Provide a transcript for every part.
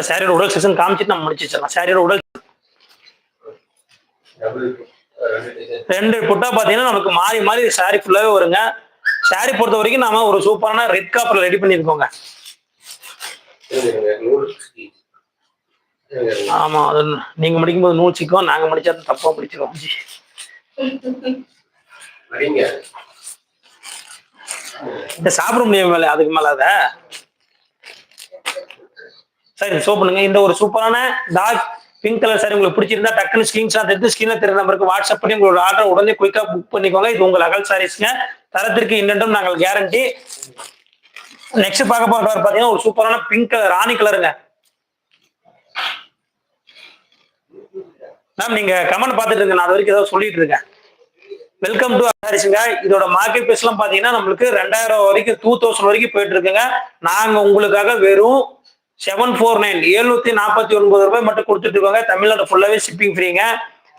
சாரியோட உடல் செக்ஷன் காமிச்சிட்டு நம்ம முடிச்சு வச்சிடலாம். சாரியோட உடல் 2 புட்டா பாத்தீங்கன்னா நமக்கு மாறி மாறி சாரி ஃபுல்லாவே வருங்க. சாரி பொறுத்த வரைக்கும் நாம ஒரு சூப்பரான ரெட் காப்பர்ல ரெடி பண்ணிருக்கோங்க. ஆமா, அது நீங்க முடிக்கும்போது நூல் சிக்கும், நாங்க முடிச்சா தப்பா முடிச்சிருவோம். சாப்பிட முடியாது அதுக்கு மேல அத சரி சோ பண்ணுங்க. இந்த ஒரு சூப்பரான டார்க் பிங்க் கலர் சாரி உங்களுக்கு பிடிச்சிருந்தா டக்குன்னு ஸ்கிரீன்ஷாட் எடுத்து ஸ்கிரீன்ல தெரிய நம்பருக்கு வாட்ஸ்அப் பண்ணி உங்களோட ஆர்டர் உடனே குயிக்கா புக் பண்ணிக்கோங்க. இது உங்கள் அகல் சாரீஸ்ங்க. தரத்திற்கு இன்னும் நாங்கள் கேரண்டி. நெக்ஸ்ட் பார்க்க போற கலர் பாத்தீங்கன்னா ஒரு சூப்பரான பிங்க் கலர் ராணி கலருங்க. மேம் நீங்க கமெண்ட் பார்த்துட்டு இருங்க, நான் அது வரைக்கும் ஏதாவது சொல்லிட்டு இருக்கேன். வெல்கம் டு சாரீஸ்ங்க. இதோட மார்க்கெட் பிரைஸ் எல்லாம் பாத்தீங்கன்னா நம்மளுக்கு 2000 வரைக்கும் 2000 வரைக்கும் போயிட்டு இருக்குங்க. நாங்க உங்களுக்காக வெறும் 749 749 ரூபாய் மட்டும் கொடுத்துட்டு இருக்கோங்க. தமிழ்நாடு ஃபுல்லாவே ஷிப்பிங் ஃப்ரீங்க.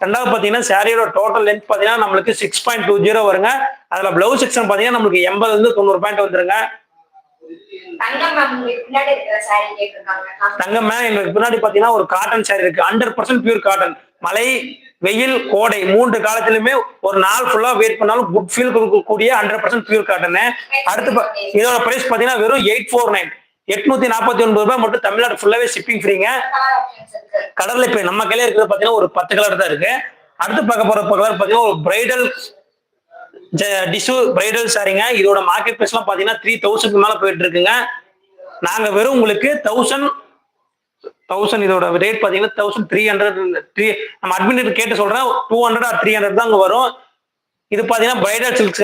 ரெண்டாவது பாத்தீங்கன்னா சாரியோட டோட்டல் லென்த் பாத்தீங்கன்னா நம்மளுக்கு 6.20 வருங்க. அதுல பிளவுஸ் செக்ஷன் பாத்தீங்கன்னா நம்மளுக்கு 80 இருந்து 90 பாயிண்ட் வந்துருங்க. தங்கம் மேம் எங்களுக்கு பின்னாடி பாத்தீங்கன்னா ஒரு காட்டன் சாரி இருக்கு. 100% பியூர் காட்டன். மழை வெயில் கோடை 3 காலத்திலுமே ஒரு நாள் ஃபுல்லா வெயிட் பண்ணாலும் குட் ஃபீல் கொடுக்கக்கூடிய 100% பியூர் காட்டன். அடுத்து இதோட பிரைஸ் பாத்தீங்கன்னா வெறும் 849 849 ரூபாய் மட்டும். தமிழ்நாடு ஃபுல்லாவே ஷிப்பிங் ஃப்ரீங்க. கலர்ல இப்ப நம்ம கையில இருக்கிறது பாத்தீங்கன்னா ஒரு 10 கலர் தான் இருக்கு. அடுத்து பார்க்க போற கலர் பாத்தீங்கன்னா ஒரு பிரைடல் டிஷ்யூ பிரைடல் சாரிங்க. இதோட மார்க்கெட் பிரைஸ் எல்லாம் பாத்தீங்கன்னா 3000 மேல போயிட்டு இருக்குங்க. நாங்க வெறும் உங்களுக்கு 1000 இதோட ரேட் பாத்தீங்கன்னா 1300 நம்ம அட்மின் கேட்டு சொல்றேன். 200 or 300 தான் அங்க வரும். இது பாத்தீங்கன்னா பிரைடல் சில்க்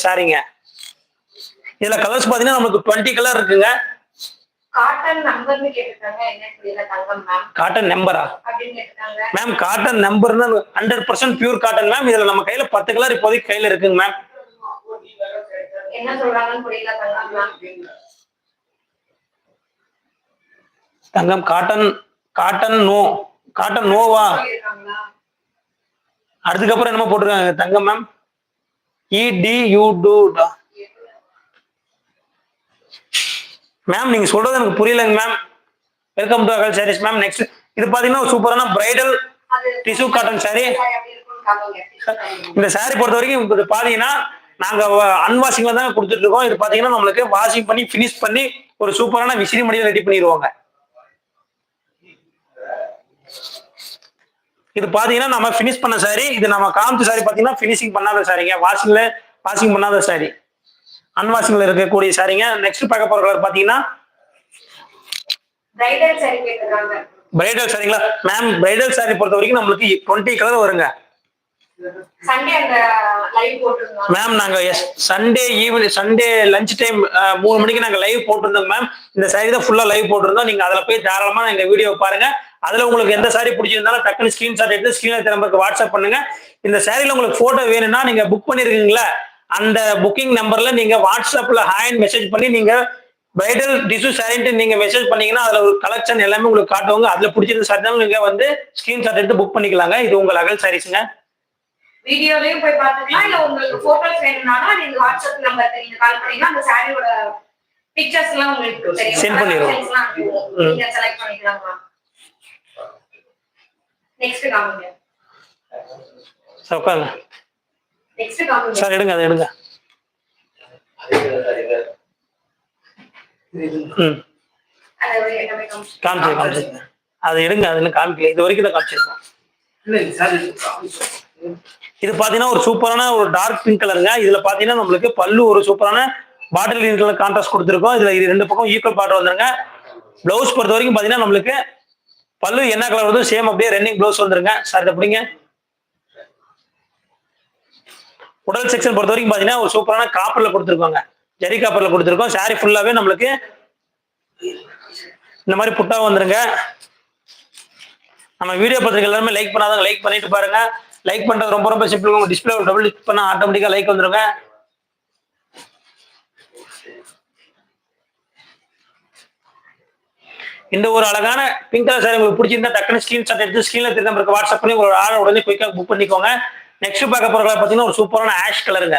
சாரிங்க. இதுல கலர்ஸ் பாத்தீங்கன்னா நமக்கு 20 கலர் இருக்குங்க. காட்டன் நம்பர்னு கேட்டிருக்காங்க. என்ன புரியல தங்கம் மேம். காட்டன் நம்பரா அப்படினு கேட்டிருக்காங்க. மேம் காட்டன் நம்பர்னா 100% பியூர் காட்டன் மேம். இதுல நம்ம கையில 10 கலர் இப்போதைக்கு கையில இருக்குங்க மேம். என்ன சொல்றாங்கன்னு புரியல தங்கம் மேம். தங்கம் காட்டன் நோவா அதுக்கப்புறம் என்னமோ போட்டிருக்காங்க தங்கம் மேம். EDU மேம் நீங்க சொல்றது எனக்கு புரியலங்க மேம். வெல்கம் டு அகல் சாரீஸ் மேம். நெக்ஸ்ட் இது பாத்தீங்கன்னா சூப்பரான பிரைடல் டிஷ்யூ காட்டன் சாரி. இந்த சாரி பொறுத்த வரைக்கும் இது பாத்தீங்கன்னா நாங்க அன்வாஷிங்ல தான் கொடுத்துட்டு இருக்கோம். இது பாத்தீங்கன்னா நம்மளுக்கு வாஷிங் பண்ணி பினிஷ் பண்ணி ஒரு சூப்பரான விசிறி மடியில ரெடி பண்ணிடுவாங்க. இது பாத்தீங்கன்னா நம்ம பினிஷ் பண்ண சாரி. இது நம்ம காமிச்ச சாரி பாத்தீங்கன்னா பினிஷிங் பண்ணாத சாரிங்க. வாஷிங் பண்ணாத சாரி, அன்வாஷிங்ல இருக்கக்கூடிய சாரிங்க. நெக்ஸ்ட் பார்க்க போற கலர் பாத்தீங்கன்னா பிரைடல் சாரி கேக்குறாங்க. பிரைடல் சாரிங்களா மேம்? பிரைடல் சாரி பொறுத்த வரைக்கும் நம்மளுக்கு 20 கலர் வருங்க. சண்டே அந்த லைவ் போட்டுருந்தோம் மேம். நாங்க Sunday evening Sunday lunch time 3 மணிக்கு நாங்க லைவ் போட்டிருந்தோம் மேம். இந்த சாரி தான் ஃபுல்லா லைவ் போட்டிருந்தோம். நீங்க அதுல போய் தாராளமா எங்க வீடியோ பாருங்க. அதுல உங்களுக்கு எந்த சாரி பிடிச்சிருந்தாலும் டக்குனு ஸ்கிரீன்ஷாட் எடுத்து ஸ்கிரீன்ல நம்பருக்கு வாட்ஸ்அப் பண்ணுங்க. இந்த சாரில உங்களுக்கு போட்டோ வேணும்னா நீங்க புக் பண்ணிருக்கீங்களா, அந்த புக்கிங் நம்பர்ல நீங்க வாட்ஸ்அப்ல ஹாய் மெசேஜ் பண்ணி நீங்க பிரைடல் டிஷ்யூ சாரின்ட்டு நீங்க மெசேஜ் பண்ணீங்கன்னா அதுல ஒரு கலெக்ஷன் எல்லாமே உங்களுக்கு காட்டுவாங்க. அதுல பிடிச்சிருந்த சாரி நீங்க வந்து ஸ்கிரீன்ஷாட் எடுத்து புக் பண்ணிக்கலாங்க. இது உங்கள் அகல் சாரீஸ்ங்க. வீடியோலயும் போய் பார்த்துக்கலாம். இல்ல உங்களுக்கு போட்டோஸ் வேணும்னாலும் நீங்க வாட்ஸ்அப் நம்பருக்கு நீங்க கால் பண்ணீங்கன்னா அந்த சாரியோட பிக்சர்ஸ் எல்லாம் உங்களுக்கு சென்ட் பண்ணிடுவோம். நீங்க செலக்ட் பண்ணிக்கலாமா. நெக்ஸ்ட் காமிங்க சார். உட்காருங்க. நெக்ஸ்ட் காமிங்க சார். எடுங்க அதை எடுங்க. காமிச்சு அதை எடுங்க. அது இன்னும் காமிக்கல. இது வரைக்கும் தான் காமிச்சிருக்கோம். இது பாத்தீங்கன்னா ஒரு சூப்பரான ஒரு டார்க் பிங்க் கலருங்க. இதுல பாத்தீங்கன்னா நம்மளுக்கு பல்லு ஒரு சூப்பரான பாட்டில் கிரீன் கலர் கான்ட்ராஸ்ட் கொடுத்துருக்கோம். இதுல 2 பக்கம் ஈக்குவல் பார்டர் வந்துருங்க. பிளவுஸ் பொறுத்த வரைக்கும் பாத்தீங்கன்னா நம்மளுக்கு பல்லு என்ன கலர் வருது சேம் அப்படியே ரன்னிங் பிளவுஸ் வந்துருங்க. சார் இதை பிடிங்க. உடல் செக்ஷன் பொறுத்த வரைக்கும் பாத்தீங்கன்னா ஒரு சூப்பரான காப்பர்ல கொடுத்துருக்கோங்க. ஜரி காப்பர்ல கொடுத்துருக்கோம். சாரி ஃபுல்லாவே நம்மளுக்கு இந்த மாதிரி புட்டா வந்துருங்க. நம்ம வீடியோ பார்த்துருக்க எல்லாருமே லைக் பண்ணாதான் லைக் பண்ணிட்டு பாருங்க. லைக் பண்றது ரொம்ப ரொம்ப சிம்பிள். உங்க டிஸ்பிளே டபுள் கிளிக் பண்ணா ஆட்டோமேட்டிக்கா லைக் வந்துருங்க. இந்த ஒரு அழகான பிங்க் கலர் சாரி உங்களுக்கு பிடிச்சிருந்தா டக்குனு ஸ்கிரீன்ஷாட் எடுத்து ஸ்கிரீன்ல தெரிய நம்பருக்கு வாட்ஸ்அப் பண்ணி உங்களோட ஆர்டர் உடனே குயிக்கா புக் பண்ணிக்கோங்க. நெக்ஸ்ட் பார்க்க போற கலர் பாத்தீங்கன்னா ஒரு சூப்பரான ஆஷ் கலருங்க.